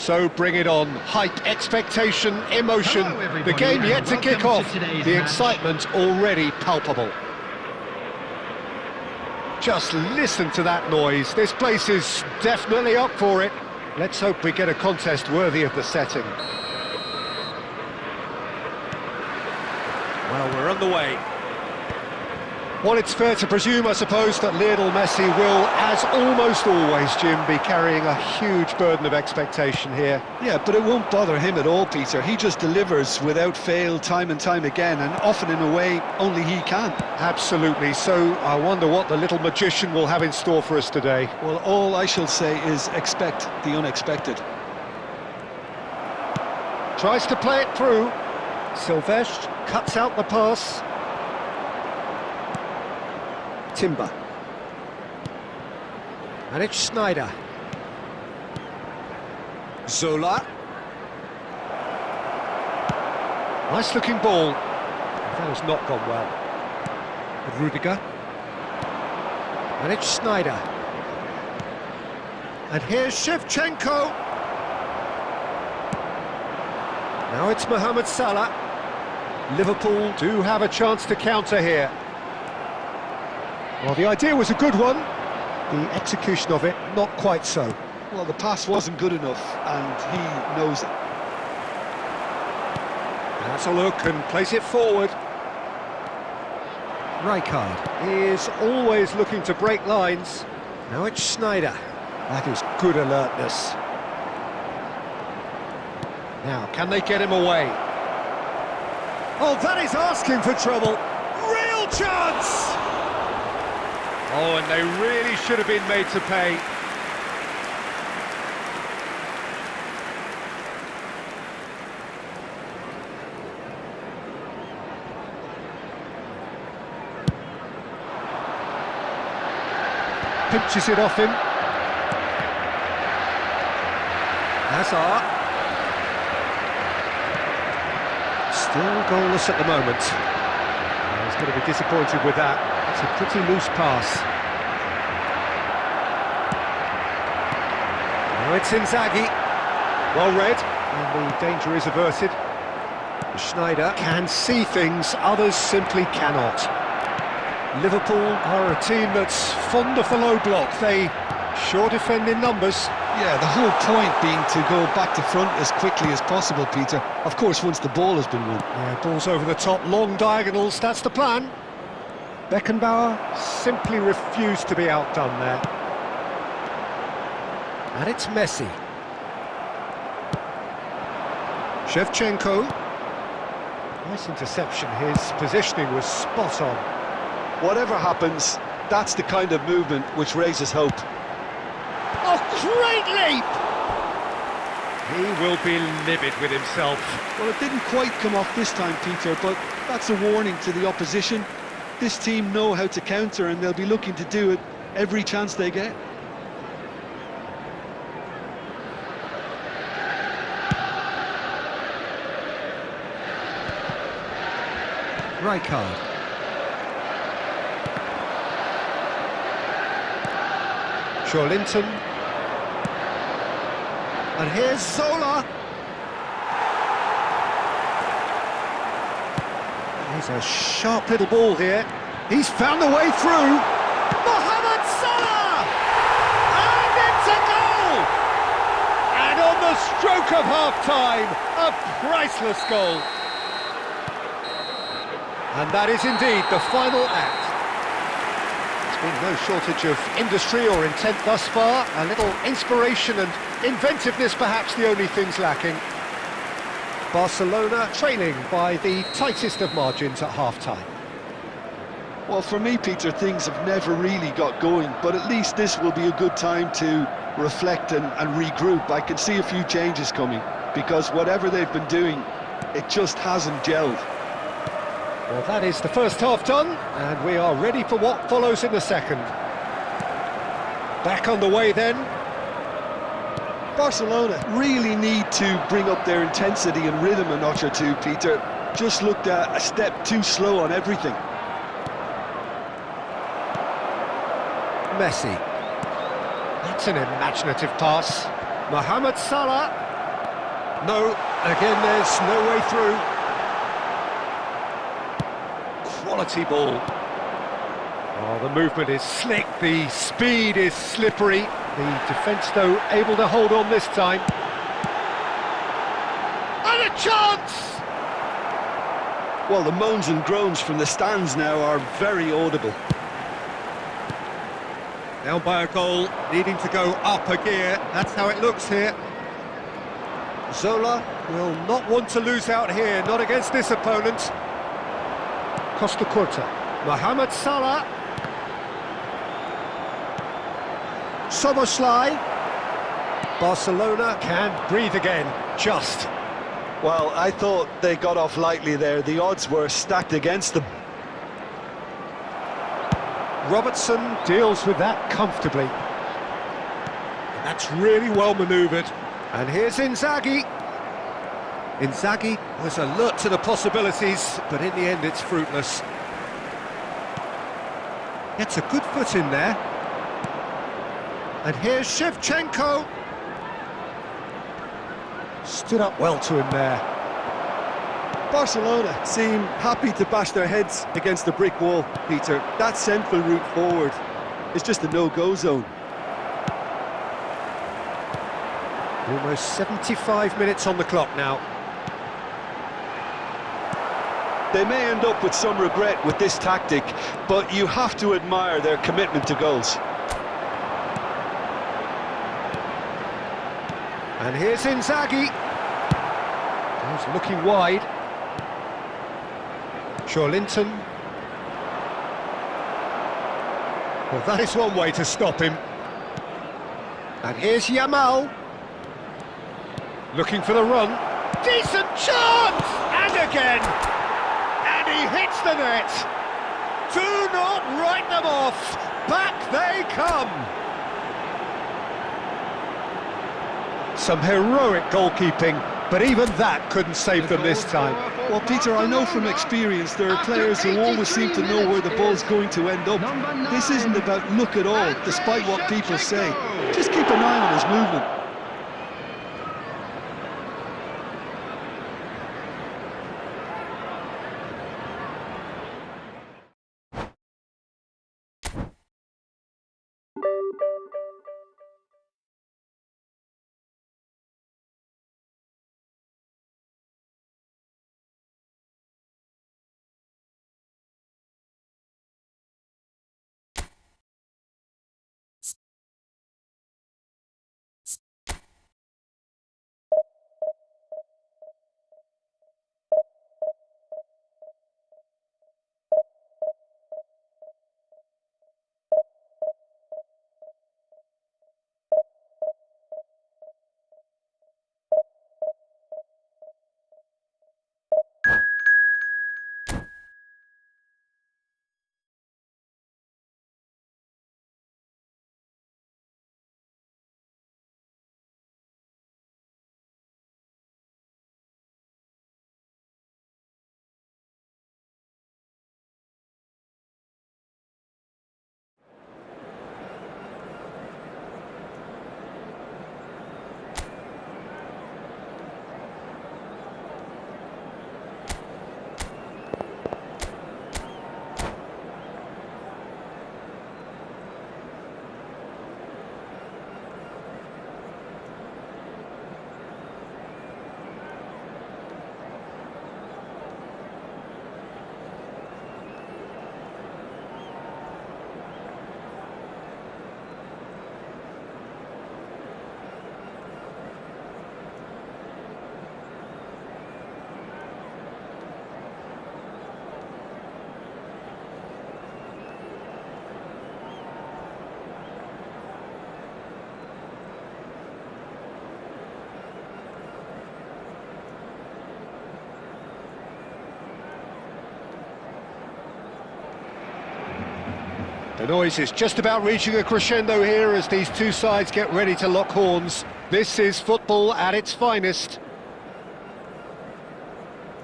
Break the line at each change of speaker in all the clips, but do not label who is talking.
So bring it on. Hype, expectation, emotion. The game yet to kick off. The excitement already palpable. Just listen to that noise. This place is definitely up for it. Let's hope we get a contest worthy of the setting. Well, we're on the way. Well, it's fair to presume, I suppose, that Lionel Messi will, as almost always, Jim, be carrying a huge burden of expectation here.
Yeah, but it won't bother him at all, Peter. He just delivers without fail time and time again, and often in a way only he can.
Absolutely. So I wonder what the little magician will have in store for us today.
Well, all I shall say is expect the unexpected.
Tries to play it through. Silvestre cuts out the pass. Timber. And it's Schneider. Zola. Nice looking ball. That has not gone well. Rudiger. And it's Schneider. And here's Shevchenko. Now it's Mohamed Salah. Liverpool do have a chance to counter here. Well, the idea was a good one. The execution of it, not quite so.
Well, the pass wasn't good enough, and he knows it.
That's a look and plays it forward. Rijkaard is always looking to break lines. Now it's Schneider. That is good alertness. Now, can they get him away? Oh, that is asking for trouble. Real chance! Oh, and they really should have been made to pay. Pinches it off him. Hazard. Still goalless at the moment. He's going to be disappointed with that. It's a pretty loose pass. Now it's Inzaghi. Well read, and the danger is averted. Schneider can see things others simply cannot. Liverpool are a team that's fond of the low block. They sure defend in numbers.
Yeah, the whole point being to go back to front as quickly as possible, Peter. Of course, once the ball has been won.
Yeah, balls over the top, long diagonals, that's the plan. Beckenbauer simply refused to be outdone there. And it's Messi. Shevchenko. Nice interception, his positioning was spot on.
Whatever happens, that's the kind of movement which raises hope.
Oh, great leap! He will be livid with himself.
Well, it didn't quite come off this time, Peter, but that's a warning to the opposition. This team know how to counter, and they'll be looking to do it every chance they get.
Rijkaard. Linton. And here's Zola. He's a sharp little ball here. He's found a way through. Mohamed Salah! And it's a goal! And on the stroke of half-time, a priceless goal. And that is indeed the final act. There's been no shortage of industry or intent thus far. A little inspiration and inventiveness, perhaps the only things lacking. Barcelona trailing by the tightest of margins at half-time.
Well, for me, Peter, things have never really got going, but at least this will be a good time to reflect and regroup. I can see a few changes coming, because whatever they've been doing, it just hasn't gelled.
Well, that is the first half done, and we are ready for what follows in the second. Back on the way then.
Barcelona really need to bring up their intensity and rhythm a notch or two, Peter. Just looked a step too slow on everything.
Messi. That's an imaginative pass. Mohamed Salah. No, again there's no way through. Quality ball. Oh, the movement is slick, the speed is slippery. The defence, though, able to hold on this time. And a chance!
Well, the moans and groans from the stands now are very audible.
Down by a goal, needing to go up a gear. That's how it looks here. Zola will not want to lose out here, not against this opponent. Costa Curta. Mohamed Salah. Soboslai. Barcelona can breathe again, just.
Well, I thought they got off lightly there. The odds were stacked against them.
Robertson deals with that comfortably. That's really well manoeuvred. And here's Inzaghi. Inzaghi was alert to the possibilities, but in the end it's fruitless. Gets a good foot in there. And here's Shevchenko. Stood up well to him there.
Barcelona seem happy to bash their heads against the brick wall, Peter. That central route forward is just a no-go zone.
Almost 75 minutes on the clock now.
They may end up with some regret with this tactic, but you have to admire their commitment to goals.
And here's Inzaghi. He's looking wide. Linton. Well, that is one way to stop him. And here's Yamal. Looking for the run. Decent chance! And again! And he hits the net! Do not write them off! Back they come! Some heroic goalkeeping, but even that couldn't save them this time.
Well, Peter, I know from experience there are players who always seem to know where the ball's going to end up. This isn't about luck at all, despite what people say. Just keep an eye on his movement.
The noise is just about reaching a crescendo here as these two sides get ready to lock horns. This is football at its finest.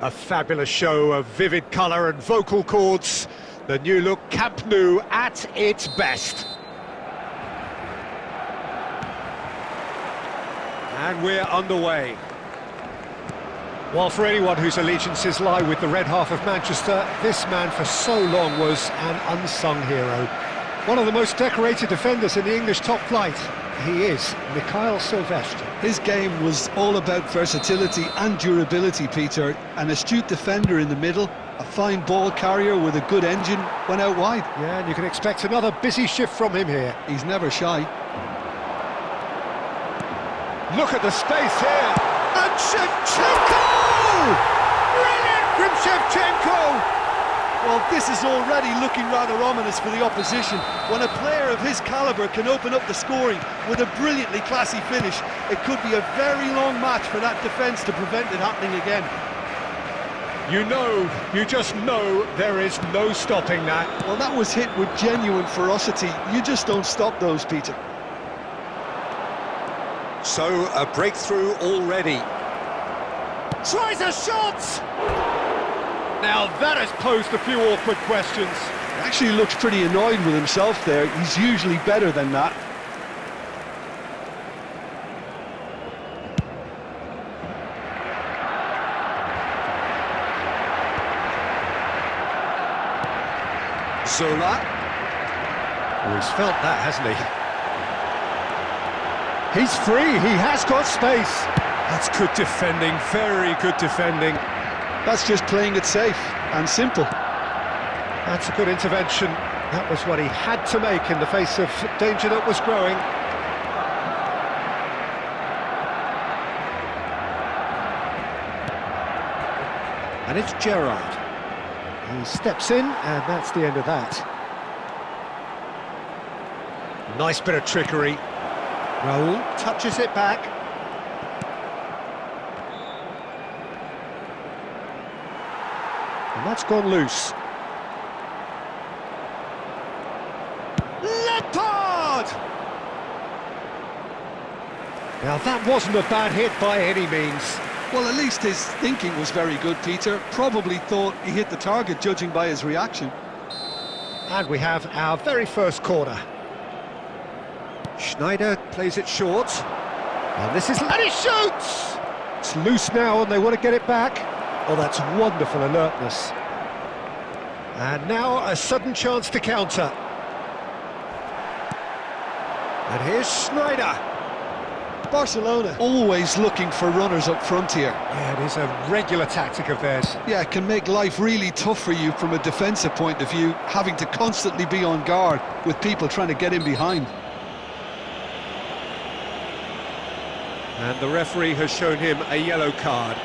A fabulous show of vivid colour and vocal cords. The new look Camp Nou at its best. And we're underway. Well, for anyone whose allegiances lie with the red half of Manchester, this man for so long was an unsung hero. One of the most decorated defenders in the English top flight. He is Mikhail Silvestre.
His game was all about versatility and durability, Peter. An astute defender in the middle, a fine ball carrier with a good engine, went out wide.
Yeah, and you can expect another busy shift from him here.
He's never shy.
Look at the space here. And Shevchenko! Brilliant from Shevchenko!
Well, this is already looking rather ominous for the opposition. When a player of his calibre can open up the scoring with a brilliantly classy finish, it could be a very long match for that defence to prevent it happening again.
You just know there is no stopping that.
Well, that was hit with genuine ferocity. You just don't stop those, Peter.
So, a breakthrough already. Tries a shot! Now that has posed a few awkward questions.
He actually looks pretty annoyed with himself there. He's usually better than that.
Zola. Oh, he's felt that, hasn't he? He's free, he has got space. That's good defending, very good defending.
That's just playing it safe and simple.
That's a good intervention. That was what he had to make in the face of danger that was growing. And it's Gerrard. He steps in, and that's the end of that. Nice bit of trickery. Raul touches it back. And that's gone loose. Lampard! Now that wasn't a bad hit by any means.
Well, at least his thinking was very good, Peter. Probably thought he hit the target, judging by his reaction.
And we have our very first corner. Schneider plays it short. And this is... And he shoots! It's loose now and they want to get it back. Oh, that's wonderful alertness. And now a sudden chance to counter. And here's Schneider.
Barcelona always looking for runners up front here.
Yeah, it is a regular tactic of theirs.
Yeah, it can make life really tough for you from a defensive point of view, having to constantly be on guard with people trying to get in behind.
And the referee has shown him a yellow card.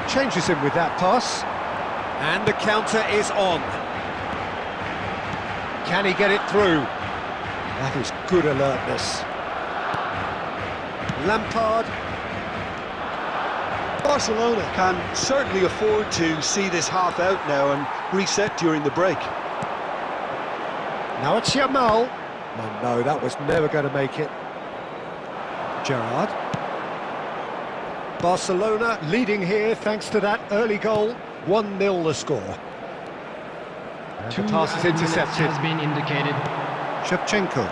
Changes him with that pass. And the counter is on. Can he get it through? That is good alertness. Lampard.
Barcelona can certainly afford to see this half out now and reset during the break.
Now it's Yamal. Oh no, that was never going to make it. Gerrard. Barcelona leading here thanks to that early goal. 1-0 the score. And the pass is intercepted.
Has been indicated.
Shevchenko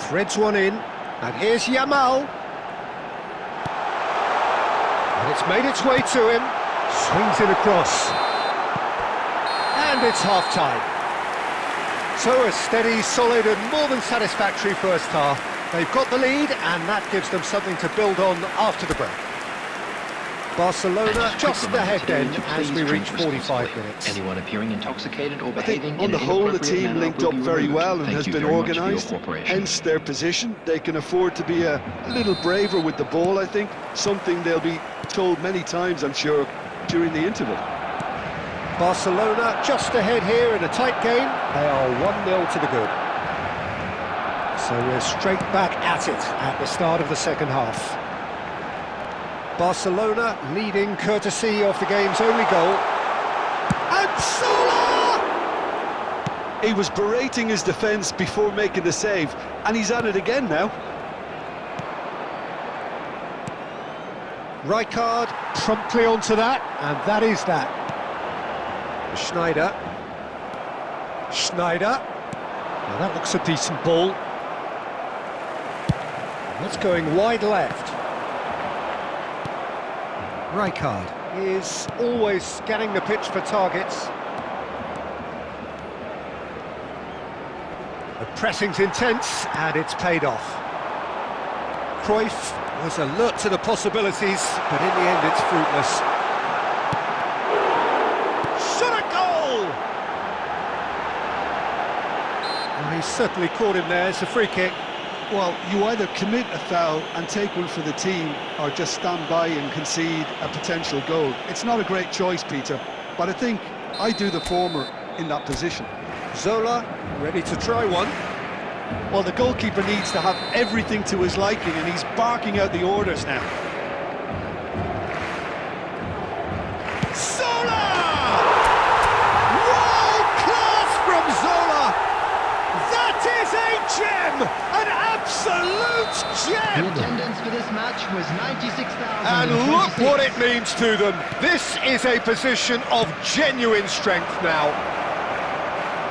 threads one in, and here's Yamal. And it's made its way to him. Swings it across. And it's half-time. So a steady, solid and more than satisfactory first half. They've got the lead, and that gives them something to build on after the break. Barcelona just ahead then as we reach 45 minutes.
Anyone appearing intoxicated or behaving
on the whole, the team linked up very well and has been organised. Hence their position. They can afford to be a little braver with the ball, I think. Something they'll be told many times, I'm sure, during the interval.
Barcelona just ahead here in a tight game. They are 1-0 to the good. So So we're straight back at it at the start of the second half. Barcelona leading courtesy of the game's only goal. And Zola!
He was berating his defence before making the save, and he's at it again now.
Rijkaard promptly onto that, and that is that. Schneider. Now that looks a decent ball. That's going wide left. Rijkaard is always scanning the pitch for targets. The pressing's intense, and it's paid off. Cruyff was alert to the possibilities, but in the end it's fruitless. Shot a goal! Well, he's certainly caught him there. It's a free kick.
Well, you either commit a foul and take one for the team, or just stand by and concede a potential goal. It's not a great choice, Peter, but I think I do the former in that position.
Zola, ready to try one.
Well, the goalkeeper needs to have everything to his liking, and he's barking out the orders now.
Zola! World class from Zola! That is a gem! An absolute
The
gem!
attendance for this match was 96,000.
And look what it means to them. This is a position of genuine strength now.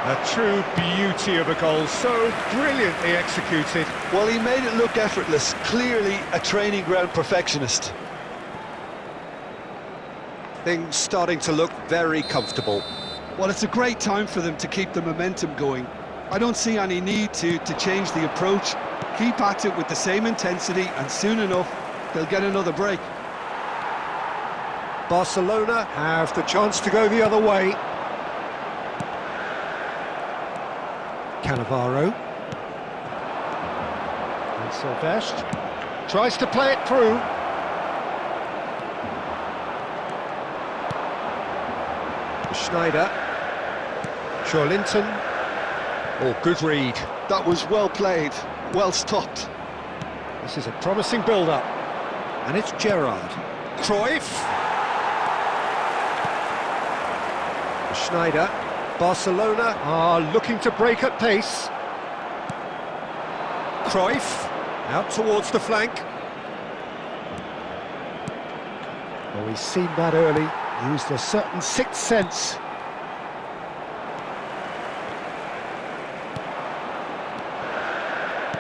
A true beauty of a goal, so brilliantly executed.
Well, he made it look effortless. Clearly a training ground perfectionist.
Things starting to look very comfortable.
Well, it's a great time for them to keep the momentum going. I don't see any need to change the approach. Keep at it with the same intensity, and soon enough, they'll get another break.
Barcelona have the chance to go the other way. Cannavaro. And Sylvestre tries to play it through. Schneider. Linton. Oh, good read.
That was well played, well stopped.
This is a promising build-up. And it's Gerrard. Cruyff. Schneider. Barcelona are looking to break at pace. Cruyff out towards the flank. Well, we've seen that early. Used a certain sixth sense.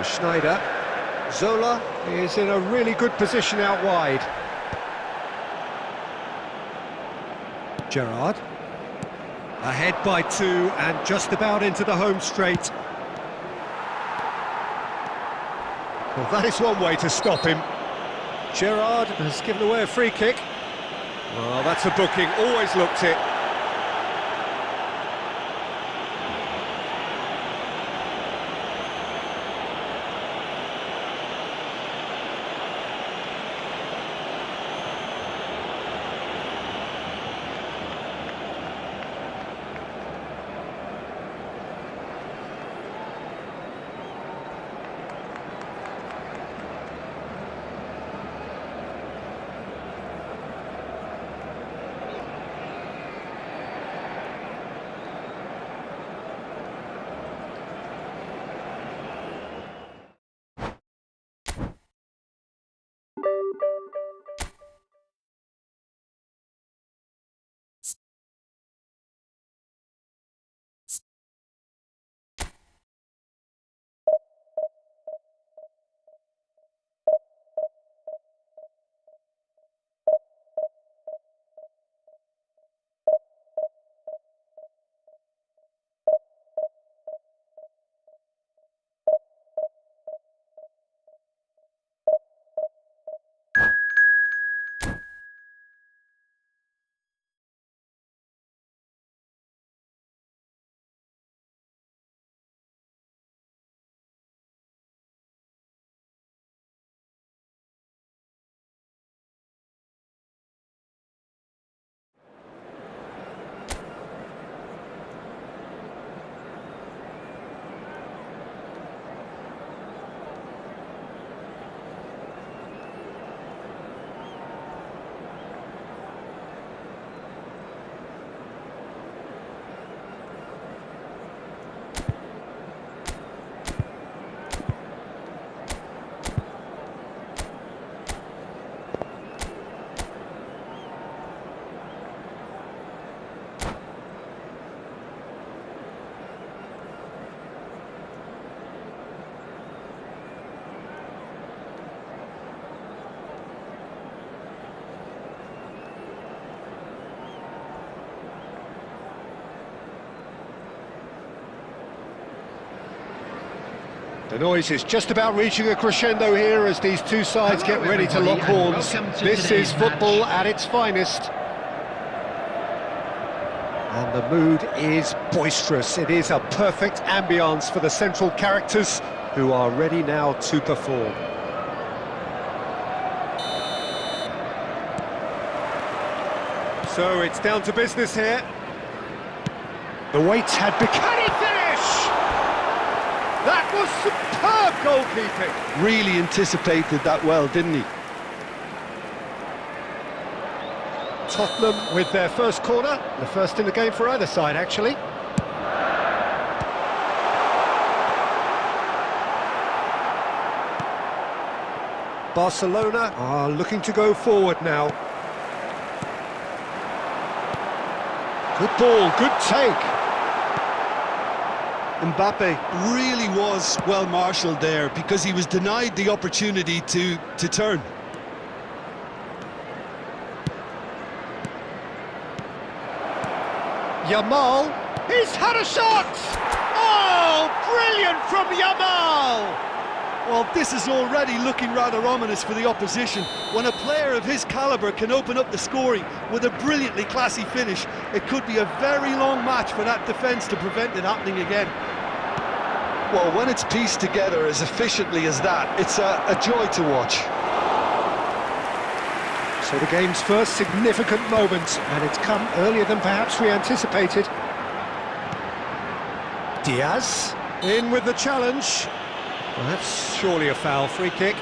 Schneider. Zola is in a really good position out wide. Gerrard. Ahead by 2 and just about into the home straight. Well, that is one way to stop him. Gerrard has given away a free kick. Well, that's a booking, always looked it. The noise is just about reaching a crescendo here as these two sides get ready to lock horns. This is football at its finest. And the mood is boisterous. It is a perfect ambience for the central characters who are ready now to perform. So it's down to business here. The wait had begun. Can he finish? That was superb goalkeeping.
Really anticipated that well, didn't he?
Tottenham with their first corner, the first in the game for either side, actually. Barcelona are looking to go forward now. Good ball, good take.
Mbappe really was well marshalled there because he was denied the opportunity to turn.
Yamal, he's had a shot! Oh, brilliant from Yamal!
Well, this is already looking rather ominous for the opposition. When a player of his calibre can open up the scoring with a brilliantly classy finish, it could be a very long match for that defence to prevent it happening again. Well, when it's pieced together as efficiently as that, it's a joy to watch.
So the game's first significant moment, and it's come earlier than perhaps we anticipated. Diaz, in with the challenge. Well, that's surely a foul, free kick.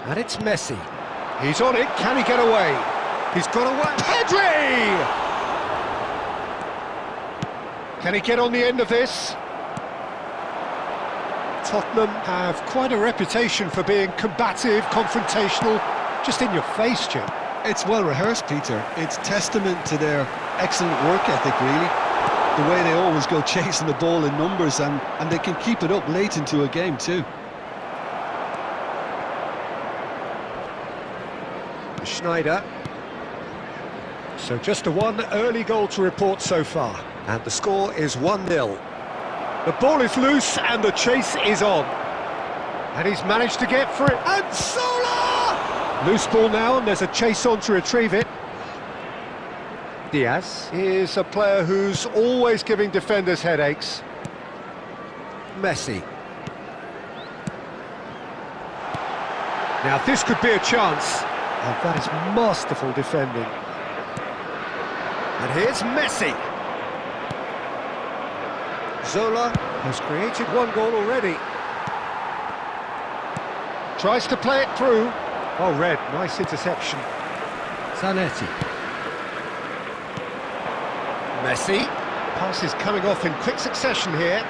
And it's Messi. He's on it, can he get away? He's got away. Pedri! Can he get on the end of this? Tottenham have quite a reputation for being combative, confrontational, just in your face, Jim.
It's well rehearsed, Peter. It's testament to their excellent work ethic, really. The way they always go chasing the ball in numbers, and they can keep it up late into a game too.
Schneider. So just a one early goal to report so far. And the score is 1-0. The ball is loose and the chase is on. And he's managed to get for it. And Zola! Loose ball now, and there's a chase on to retrieve it. Diaz is a player who's always giving defenders headaches. Messi. Now this could be a chance. And that is masterful defending. And here's Messi. Zola has created one goal already. Tries to play it through. Oh, Red, nice interception. Zanetti. Messi. Pass is coming off in quick succession here.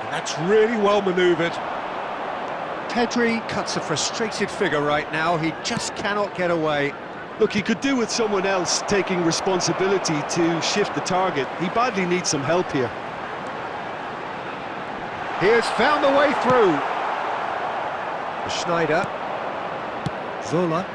And that's really well manoeuvred. Pedri cuts a frustrated figure right now. He just cannot get away.
Look, he could do with someone else taking responsibility to shift the target. He badly needs some help here.
He has found the way through. Schneider. Zola.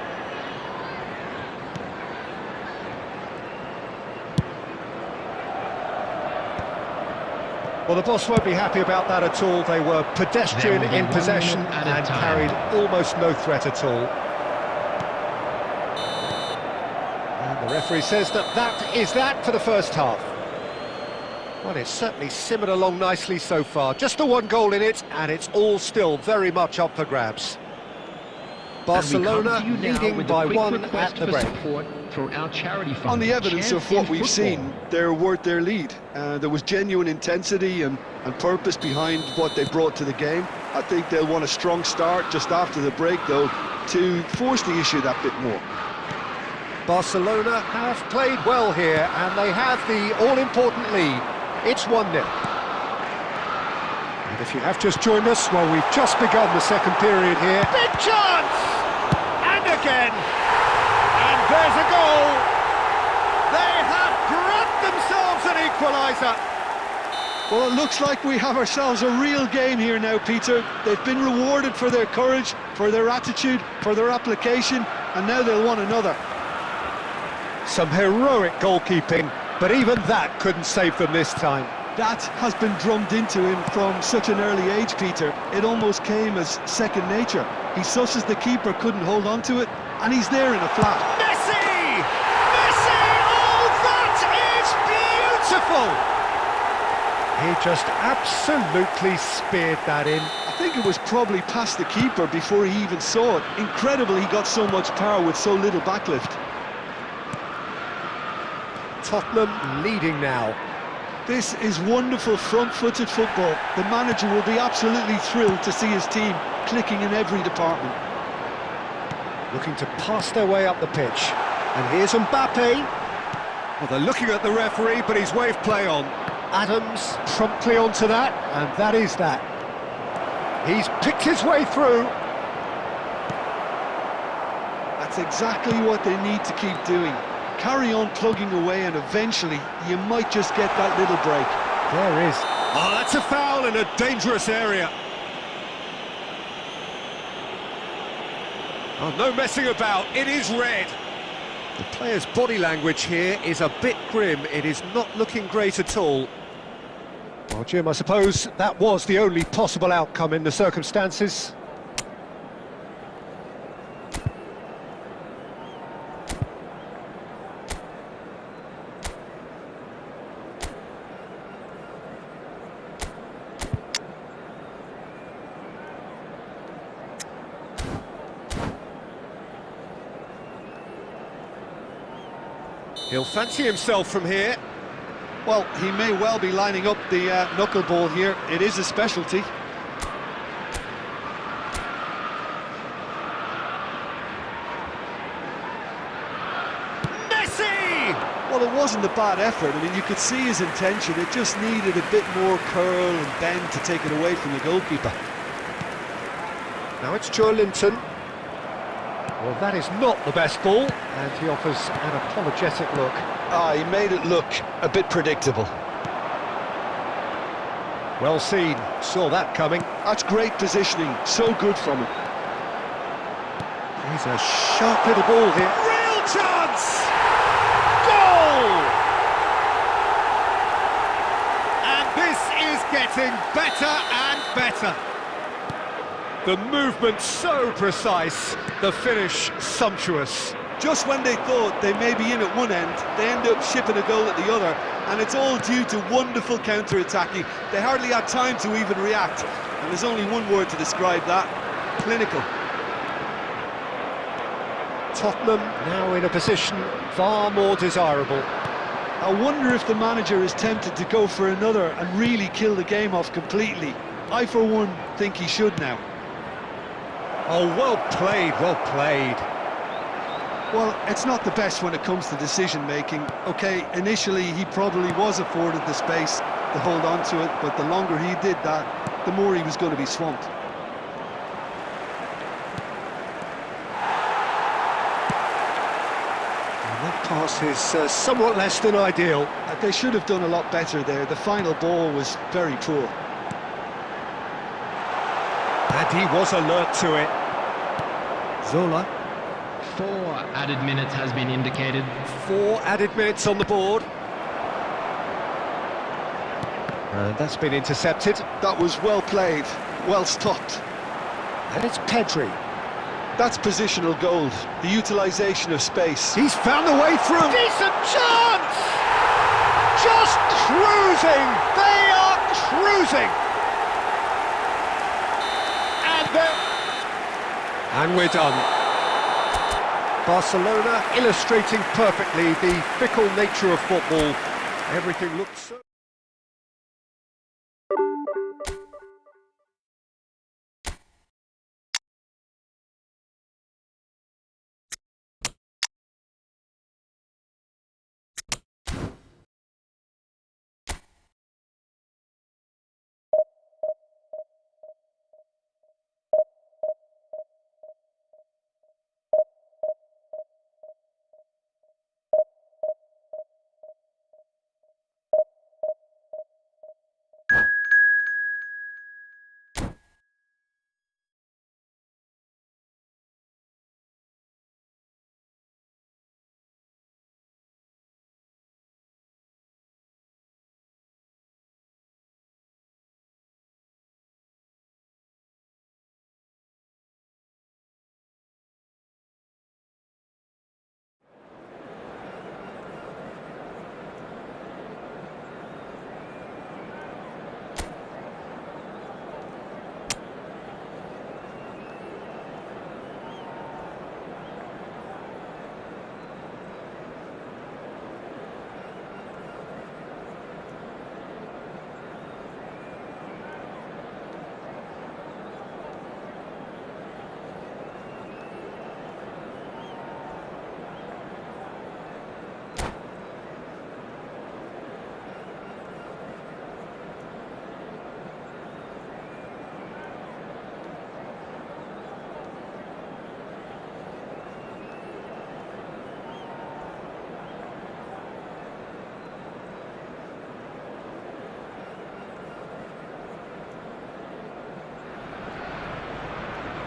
Well, the boss won't be happy about that at all. They were pedestrian in possession and carried almost no threat at all. And the referee says that is that for the first half. Well, it's certainly simmered along nicely so far. Just the one goal in it, and it's all still very much up for grabs. Barcelona leading by one at the break.
On the evidence of what we've seen, they're worth their lead. There was genuine intensity and purpose behind what they brought to the game. I think they'll want a strong start just after the break, though, to force the issue that bit more.
Barcelona have played well here, and they have the all-important lead. It's 1-0. And if you have just joined us, well, we've just begun the second period here. Big chance! And again! And there's a goal! They have grabbed themselves an equaliser!
Well, it looks like we have ourselves a real game here now, Peter. They've been rewarded for their courage, for their attitude, for their application, and now they'll want another.
Some heroic goalkeeping, but even that couldn't save them this time.
That has been drummed into him from such an early age, Peter. It almost came as second nature. He susses the keeper couldn't hold on to it, and he's there in a flat.
Messi! Messi! Oh, that is beautiful! He just absolutely speared that in.
I think it was probably past the keeper before he even saw it. Incredible he got so much power with so little backlift.
Tottenham leading now.
This is wonderful front-footed football. The manager will be absolutely thrilled to see his team clicking in every department.
Looking to pass their way up the pitch. And here's Mbappe. Well, they're looking at the referee, but he's waved play on. Adams promptly onto that, and that is that. He's picked his way through.
That's exactly what they need to keep doing. Carry on plugging away, and eventually you might just get that little break.
There is. Oh, that's a foul in a dangerous area. Oh, no messing about, it is red. The player's body language here is a bit grim. It is not looking great at all. Well, Jim, I suppose that was the only possible outcome in the circumstances. He'll fancy himself from here.
Well, he may well be lining up the knuckleball here. It is a specialty.
Messi!
Well, it wasn't a bad effort. I mean, you could see his intention. It just needed a bit more curl and bend to take it away from the goalkeeper.
Now it's Linton. Well, that is not the best ball, and he offers an apologetic look.
Ah, he made it look a bit predictable.
Well seen, saw that coming.
That's great positioning, so good from him.
He's a sharp little ball here. Real chance! Goal! And this is getting better and better. The movement so precise, the finish sumptuous.
Just when they thought they may be in at one end, they end up shipping a goal at the other, and it's all due to wonderful counter-attacking. They hardly had time to even react, and there's only one word to describe that: clinical.
Tottenham now in a position far more desirable.
I wonder if the manager is tempted to go for another and really kill the game off completely. I, for one, think he should now.
Oh, well played, well played.
Well, it's not the best when it comes to decision-making. OK, initially he probably was afforded the space to hold on to it, but the longer he did that, the more he was going to be swamped.
And that pass is somewhat less than ideal.
They should have done a lot better there. The final ball was very poor.
And he was alert to it. Zola.
4 added minutes has been indicated.
4 added minutes on the board. And that's been intercepted.
That was well played, well stopped.
And it's Pedri.
That's positional gold, the utilisation of space.
He's found the way through. Decent chance! Just cruising! They are cruising! And we're done. Barcelona illustrating perfectly the fickle nature of football. Everything looks so...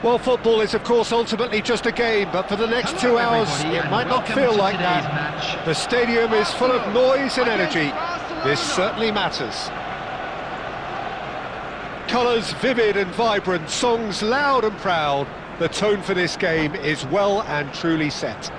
Well, football is, of course, ultimately just a game, but for the next 2 hours, it might not feel like that. The stadium is full of noise and energy. This certainly matters. Colours vivid and vibrant, songs loud and proud. The tone for this game is well and truly set.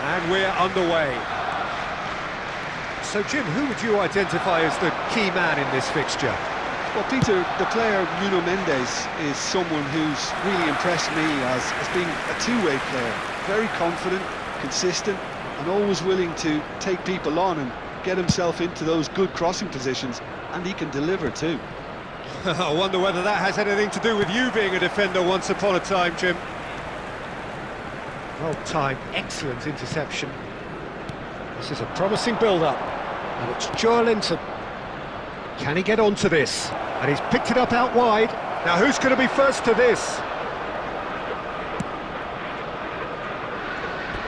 And we're underway. So, Jim, who would you identify as the key man in this fixture?
Well, Peter, the player Nuno Mendes is someone who's really impressed me as being a two-way player. Very confident, consistent, and always willing to take people on and get himself into those good crossing positions, and he can deliver too.
I wonder whether that has anything to do with you being a defender once upon a time, Jim. Well-timed, excellent interception. This is a promising build-up, and it's Joelinton. Can he get onto this? And he's picked it up out wide. Now who's going to be first to this?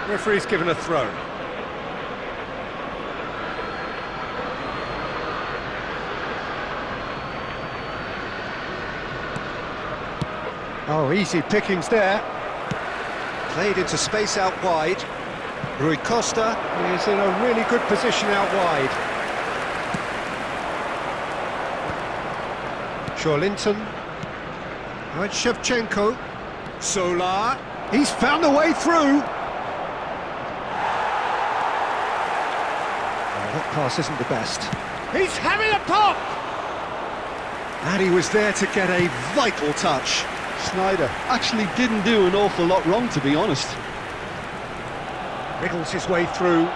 Referee's given a throw. Oh, easy pickings there. Played into space out wide. Rui Costa is in a really good position out wide. Joelinton. Right, Shevchenko. Solar. He's found a way through. Oh, that pass isn't the best. He's having a pop! And he was there to get a vital touch.
Sneijder actually didn't do an awful lot wrong, to be honest.
Wriggles his way through.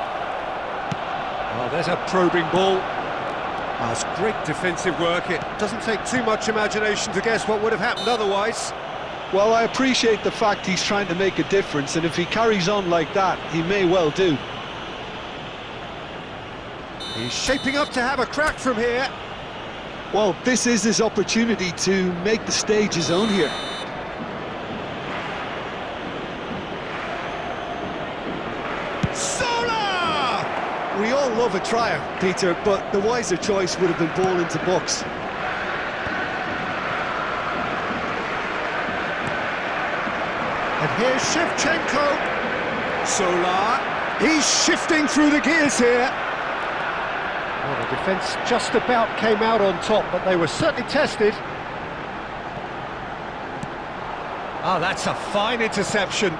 Oh, there's a probing ball. Oh, it's great defensive work. It doesn't take too much imagination to guess what would have happened otherwise.
Well, I appreciate the fact he's trying to make a difference, and if he carries on like that, he may well do.
He's shaping up to have a crack from here.
Well, this is his opportunity to make the stage his own here.
Solar!
We all love a triumph, Peter, but the wiser choice would have been ball into box.
And here's Shevchenko. Solar. He's shifting through the gears here. Well, the defence just about came out on top, but they were certainly tested. Ah, that's a fine interception.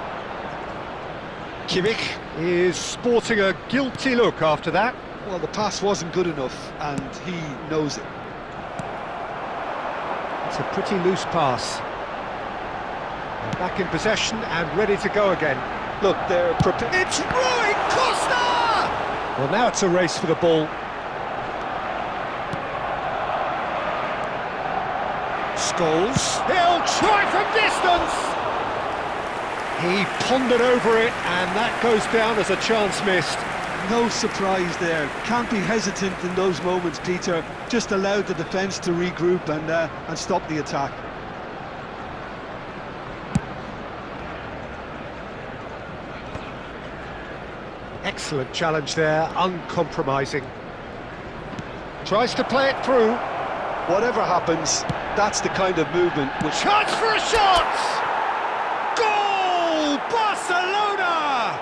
Kimmich is sporting a guilty look after that.
Well, the pass wasn't good enough, and he knows it.
It's a pretty loose pass. And back in possession and ready to go again.
Look, they're prepared.
It's Rui Costa! Well, now it's a race for the ball. Scholes. He'll try from distance! He pondered over it, and that goes down as a chance missed.
No surprise there. Can't be hesitant in those moments, Peter. Just allow the defence to regroup and stop the attack.
Excellent challenge there, uncompromising. Tries to play it through.
Whatever happens, that's the kind of movement which...
Chance for a shot! Goal! Barcelona!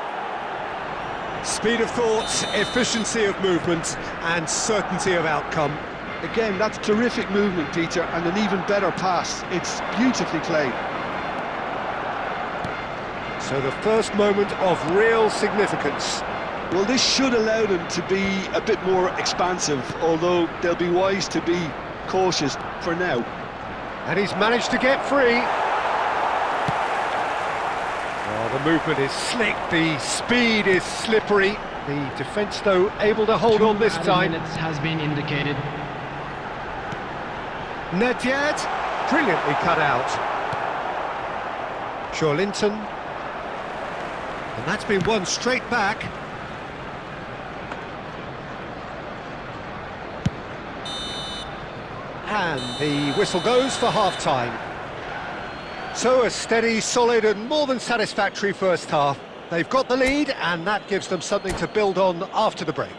Speed of thought, efficiency of movement, and certainty of outcome.
Again, that's terrific movement, Peter, and an even better pass. It's beautifully played.
So the first moment of real significance.
Well, this should allow them to be a bit more expansive, although they'll be wise to be cautious for now.
And he's managed to get free. Oh, the movement is slick, the speed is slippery. The defence, though, able to hold on this
added
time.
minutes has been indicated.
Nedved, brilliantly cut out. Linton, and that's been won straight back. And the whistle goes for half-time. So a steady, solid and more than satisfactory first half. They've got the lead and that gives them something to build on after the break.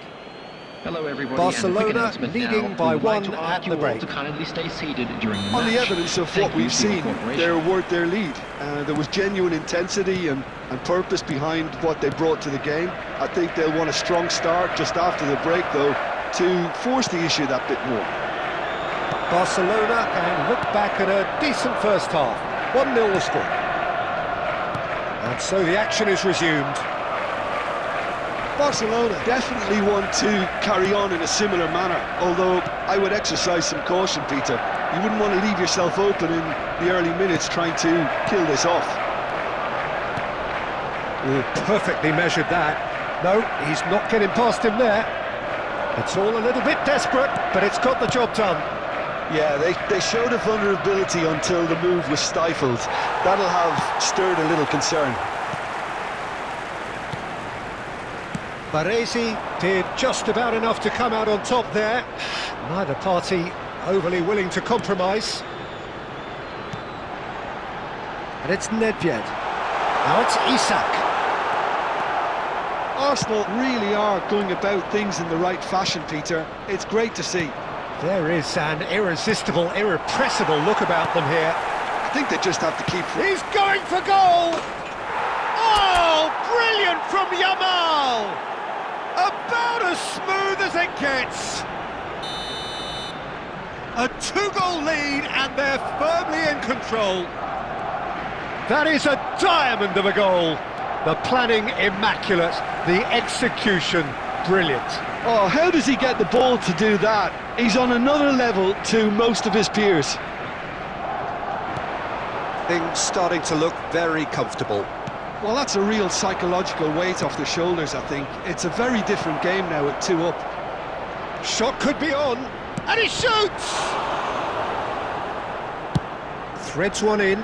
Hello everybody.
Barcelona leading by one at the break.
To kindly stay seated during the
On
match.
the evidence of what we've seen, they're worth their lead. There was genuine intensity and purpose behind what they brought to the game. I think they'll want a strong start just after the break, though, to force the issue that bit more.
Barcelona can look back at a decent first half. 1-0 the score. And so the action is resumed.
Barcelona definitely want to carry on in a similar manner, although I would exercise some caution, Peter. You wouldn't want to leave yourself open in the early minutes trying to kill this off.
Oh, perfectly measured that. No, he's not getting past him there. It's all a little bit desperate, but it's got the job done.
Yeah, they showed a vulnerability until the move was stifled. That'll have stirred a little concern.
Baresi did just about enough to come out on top there. Neither party overly willing to compromise. And it's Nedved. Now it's Isak.
Arsenal really are going about things in the right fashion, Peter. It's great to see.
There is an irresistible, irrepressible look about them here.
I think they just have to keep...
He's going for goal! Oh, brilliant from Yamal! About as smooth as it gets. A 2-goal lead and they're firmly in control. That is a diamond of a goal. The planning immaculate, the execution brilliant.
Oh, how does he get the ball to do that? He's on another level to most of his peers.
Things starting to look very comfortable.
Well, that's a real psychological weight off the shoulders, I think. It's a very different game now with 2 up.
Shot could be on, and he shoots! Threads one in.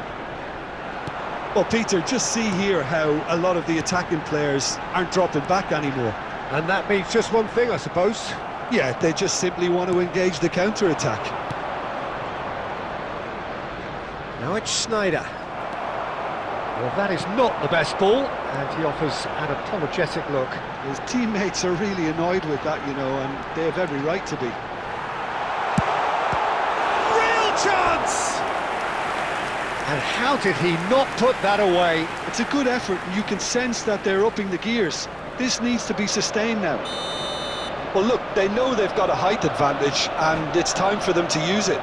Well, Peter, just see here how a lot of the attacking players aren't dropping back anymore.
And that means just one thing, I suppose.
Yeah, they just simply want to engage the counter-attack.
Now it's Sneijder. Well, that is not the best ball, and he offers an apologetic look.
His teammates are really annoyed with that, you know, and they have every right to be.
Real chance! And how did he not put that away?
It's a good effort, and you can sense that they're upping the gears. This needs to be sustained now. Well, look, they know they've got a height advantage, and it's time for them to use it.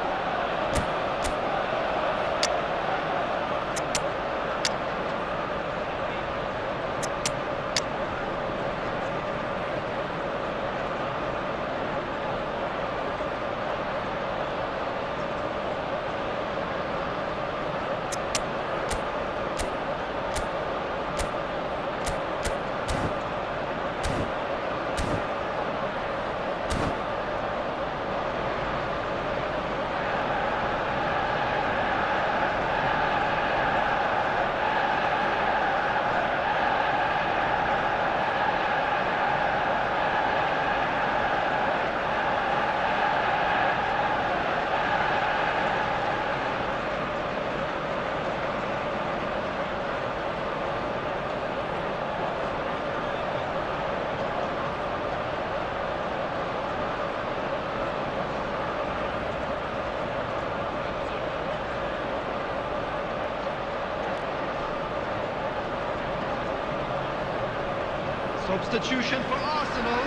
Substitution for Arsenal.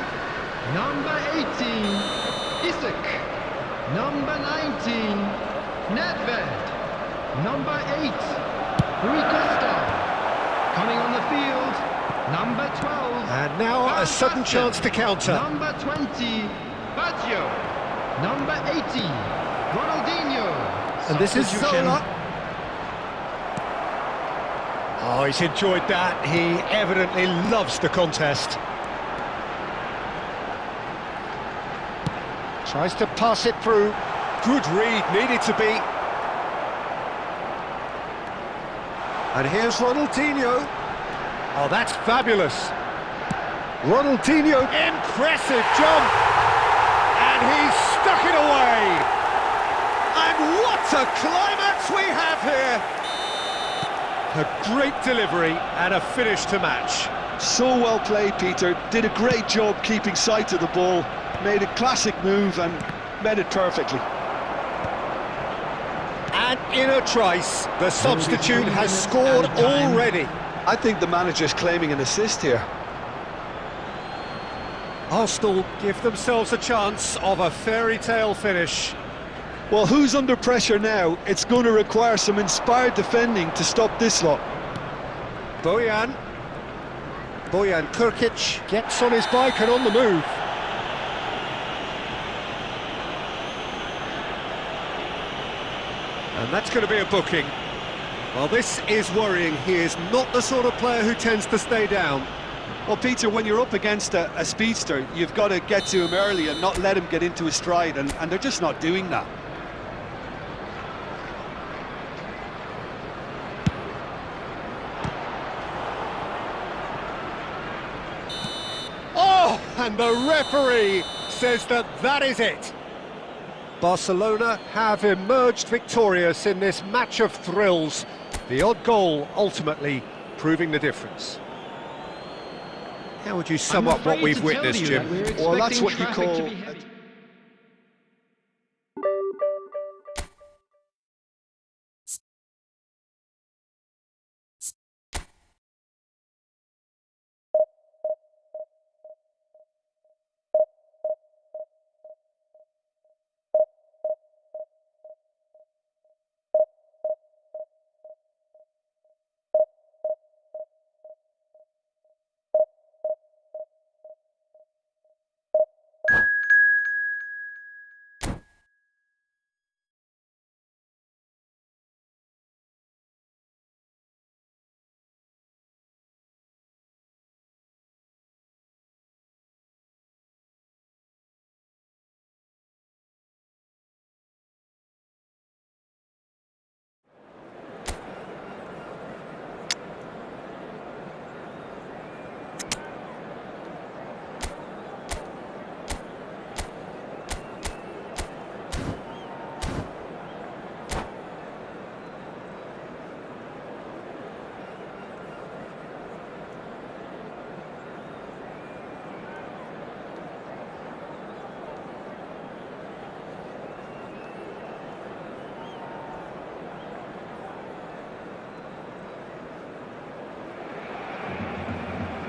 Number 18, Isak. Number 19, Nedved. Number 8, Rui Costa. Coming on the field, number 12.
And now a sudden chance to counter.
Number 20, potw. Number 80, Ronaldinho.
And this is
Substitution.
Zola. Oh, he's enjoyed that. He evidently loves the contest. Tries to pass it through. Good read, needed to be. And here's Ronaldinho. Oh, that's fabulous. Ronaldinho, impressive jump. And he's stuck it away. And what a climax we have here. A great delivery and a finish to match.
So well played, Peter. Did a great job keeping sight of the ball. Made a classic move and met it perfectly.
And in a trice, the substitute has scored already.
I think the manager's claiming an assist here.
Arsenal give themselves a chance of a fairy tale finish.
Well, who's under pressure now? It's going to require some inspired defending to stop this lot.
Bojan Krkic gets on his bike and on the move. And that's going to be a booking. Well, this is worrying. He is not the sort of player who tends to stay down.
Well, Peter, when you're up against a speedster, you've got to get to him early and not let him get into his stride, and they're just not doing that.
Oh, and the referee says that that is it. Barcelona have emerged victorious in this match of thrills. The odd goal ultimately proving the difference. How would you sum up what we've witnessed, Jim?
Well, that's what you call...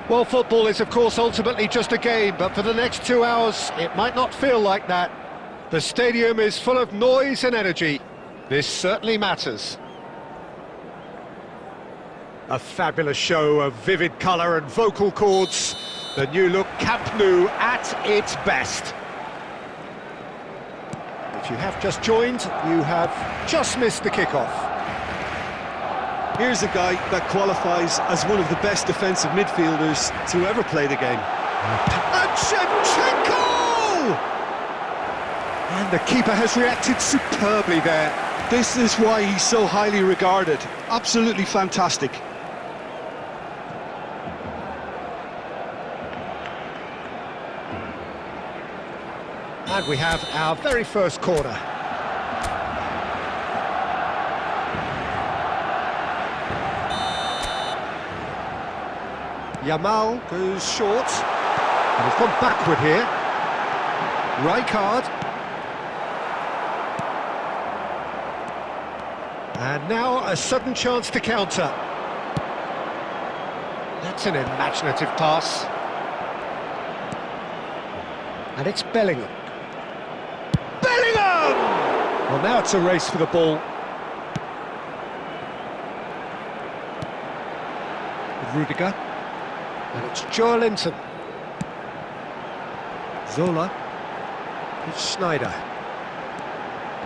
Well, football is, of course, ultimately just a game, but for the next 2 hours, it might not feel like that. The stadium is full of noise and energy. This certainly matters. A fabulous show of vivid colour and vocal cords. The new look Camp Nou at its best. If you have just joined, you have just missed the kickoff.
Here's a guy that qualifies as one of the best defensive midfielders to ever play the game.
And Shevchenko! And the keeper has reacted superbly there.
This is why he's so highly regarded. Absolutely fantastic.
And we have our very first corner. Yamal goes short, and he's gone backward here. Rijkaard. And now a sudden chance to counter. That's an imaginative pass. And it's Bellingham. Bellingham! Well, now it's a race for the ball. Rudiger. And it's Joelinton. Zola. It's Schneider.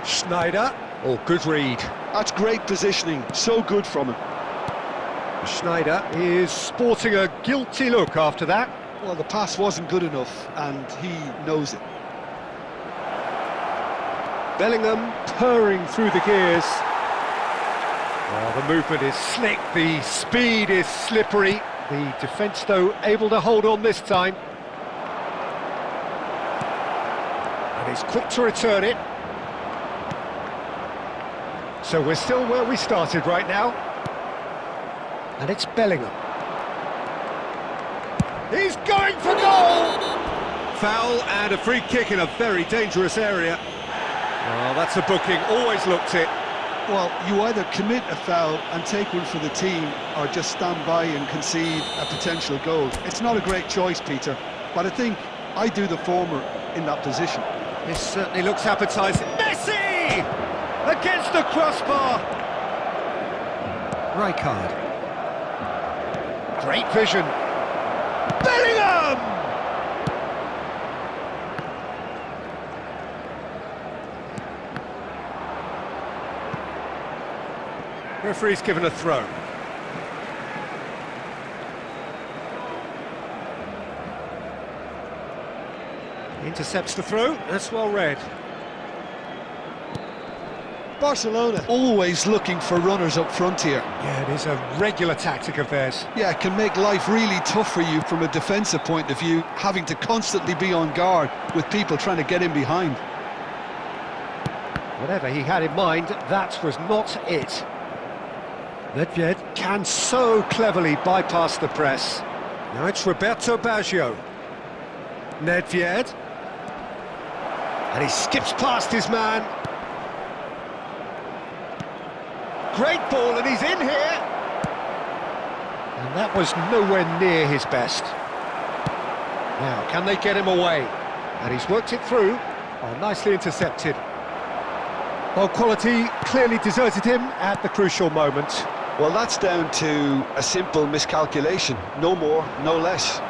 Schneider. Oh, good read.
That's great positioning. So good from him.
Schneider is sporting a guilty look after that.
Well, the pass wasn't good enough, and he knows it.
Bellingham purring through the gears. Oh, the movement is slick, the speed is slippery. The defence, though, able to hold on this time. And he's quick to return it. So we're still where we started right now. And it's Bellingham. He's going for goal! Foul and a free kick in a very dangerous area. Oh, that's a booking, always looked it.
Well, you either commit a foul and take one for the team, or just stand by and concede a potential goal. It's not a great choice, Peter, but I think I do the former in that position.
This certainly looks appetising. Messi! Against the crossbar! Rijkaard. Great vision. Bellingham! Referee's given a throw. Intercepts the throw, that's well read.
Barcelona always looking for runners up front here.
Yeah, it is a regular tactic of theirs.
Yeah, it can make life really tough for you from a defensive point of view, having to constantly be on guard with people trying to get in behind.
Whatever he had in mind, that was not it. Nedved can so cleverly bypass the press. Now it's Roberto Baggio. Nedved. And he skips past his man. Great ball, and he's in here. And that was nowhere near his best. Now, can they get him away? And he's worked it through. Oh, nicely intercepted. Well, quality clearly deserted him at the crucial moment.
Well, that's down to a simple miscalculation. No more, no less.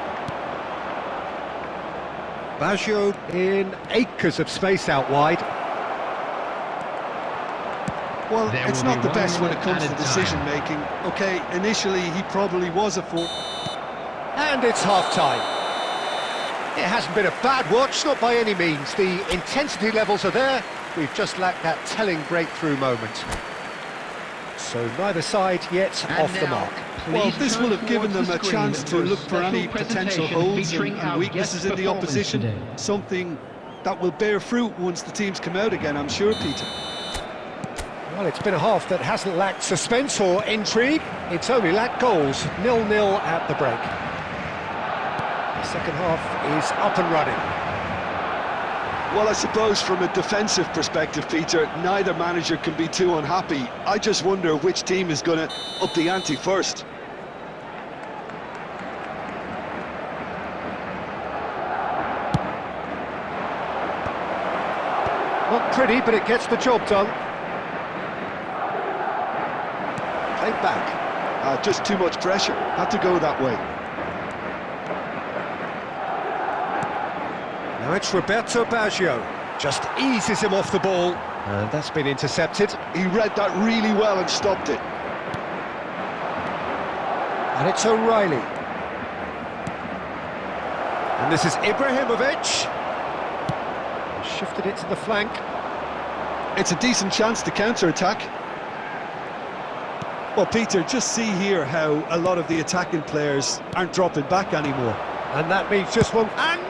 Baggio in acres of space out wide.
Well,
There
it's
will
not
be
the best
1
when it comes to
minute at a
decision-making. OK, initially he probably was a fool.
And it's half-time. It hasn't been a bad watch, not by any means. The intensity levels are there. We've just lacked that telling breakthrough moment. So neither side yet
And
off the
now,
mark.
Well,
please
this
turn
will have given
towards
them
the
a
screen
chance to
for a
look for any
special
potential
presentation
holes
featuring
and
our
weaknesses
guest
in the
performance
opposition.
today.
Something that will bear fruit once the teams come out again, I'm sure, Peter.
Well, it's been a half that hasn't lacked suspense or intrigue. It's only lacked goals. 0-0 at the break. The second half is up and running.
Well, I suppose from a defensive perspective, Peter, neither manager can be too unhappy. I just wonder which team is going to up the ante first.
Not pretty, but it gets the job done. Played back.
Just too much pressure. Had to go that way.
Now it's Roberto Baggio. Just eases him off the ball. And that's been intercepted.
He read that really well and stopped it.
And it's O'Reilly. And this is Ibrahimovic. Shifted it to the flank.
It's a decent chance to counter-attack. Well, Peter, just see here how a lot of the attacking players aren't dropping back anymore.
And that means just one. And